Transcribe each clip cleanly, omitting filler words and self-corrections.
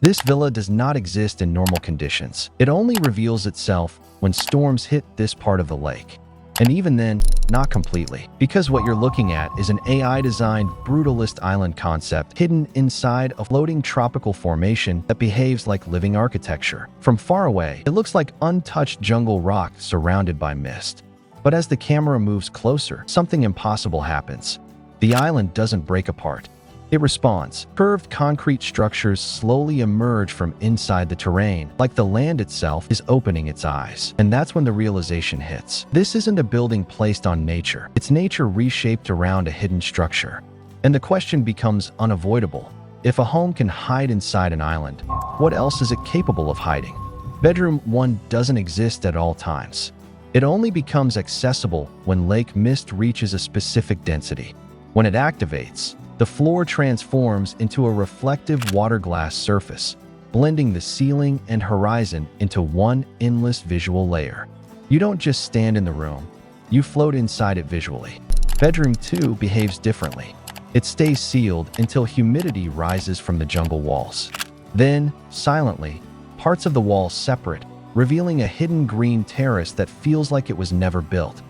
This villa does not exist in normal conditions. It only reveals itself when storms hit this part of the lake. And even then, not completely. Because what you're looking at is an AI-designed brutalist island concept hidden inside a floating tropical formation that behaves like living architecture. From far away, it looks like untouched jungle rock surrounded by mist. But as the camera moves closer, something impossible happens. The island doesn't break apart. It responds. Curved concrete structures slowly emerge from inside the terrain, like the land itself is opening its eyes. And that's when the realization hits. This isn't a building placed on nature. It's nature reshaped around a hidden structure. And the question becomes unavoidable. If a home can hide inside an island, what else is it capable of hiding? Bedroom 1 doesn't exist at all times. It only becomes accessible when lake mist reaches a specific density. When it activates, the floor transforms into a reflective water glass surface, blending the ceiling and horizon into one endless visual layer. You don't just stand in the room, you float inside it visually. Bedroom 2 behaves differently. It stays sealed until humidity rises from the jungle walls. Then, silently, parts of the walls separate, revealing a hidden green terrace that feels like it was never built,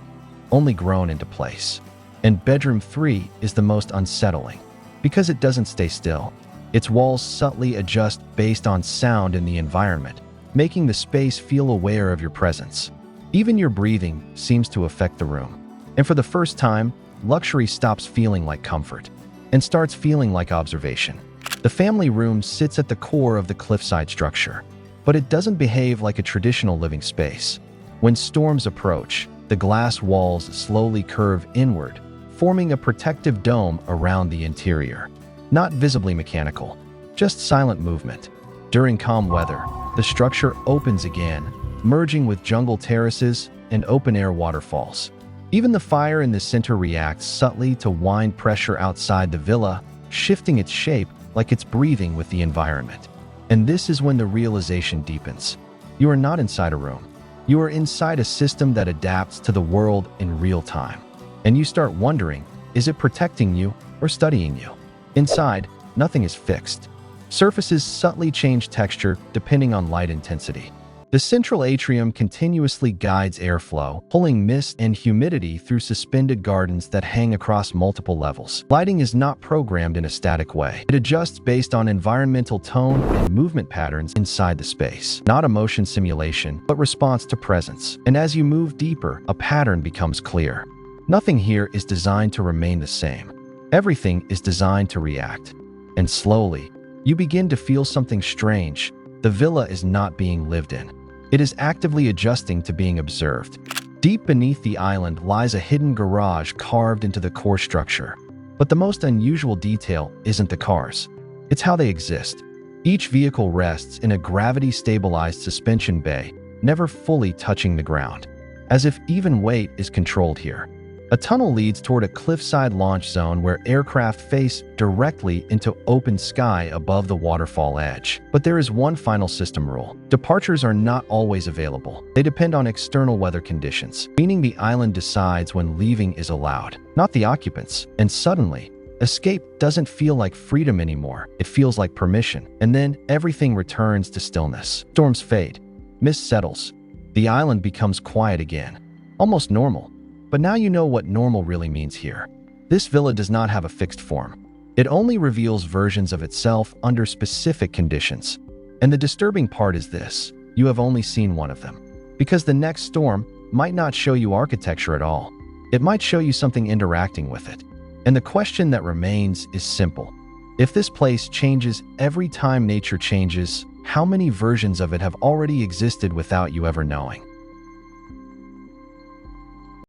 only grown into place. And bedroom 3 is the most unsettling, because it doesn't stay still. Its walls subtly adjust based on sound in the environment, making the space feel aware of your presence. Even your breathing seems to affect the room. And for the first time, luxury stops feeling like comfort and starts feeling like observation. The family room sits at the core of the cliffside structure, but it doesn't behave like a traditional living space. When storms approach, the glass walls slowly curve inward, forming a protective dome around the interior. Not visibly mechanical, just silent movement. During calm weather, the structure opens again, merging with jungle terraces and open-air waterfalls. Even the fire in the center reacts subtly to wind pressure outside the villa, shifting its shape like it's breathing with the environment. And this is when the realization deepens. You are not inside a room. You are inside a system that adapts to the world in real time. And you start wondering, is it protecting you or studying you? Inside, nothing is fixed. Surfaces subtly change texture depending on light intensity. The central atrium continuously guides airflow, pulling mist and humidity through suspended gardens that hang across multiple levels. Lighting is not programmed in a static way. It adjusts based on environmental tone and movement patterns inside the space. Not a motion simulation, but response to presence. And as you move deeper, a pattern becomes clear. Nothing here is designed to remain the same. Everything is designed to react. And slowly, you begin to feel something strange. The villa is not being lived in. It is actively adjusting to being observed. Deep beneath the island lies a hidden garage carved into the core structure. But the most unusual detail isn't the cars. It's how they exist. Each vehicle rests in a gravity-stabilized suspension bay, never fully touching the ground, as if even weight is controlled here. A tunnel leads toward a cliffside launch zone where aircraft face directly into open sky above the waterfall edge. But there is one final system rule. Departures are not always available. They depend on external weather conditions, meaning the island decides when leaving is allowed, not the occupants. And suddenly, escape doesn't feel like freedom anymore. It feels like permission. And then everything returns to stillness. Storms fade. Mist settles. The island becomes quiet again. Almost normal. But now you know what normal really means here. This villa does not have a fixed form. It only reveals versions of itself under specific conditions. And the disturbing part is this: you have only seen one of them. Because the next storm might not show you architecture at all. It might show you something interacting with it. And the question that remains is simple. If this place changes every time nature changes, how many versions of it have already existed without you ever knowing?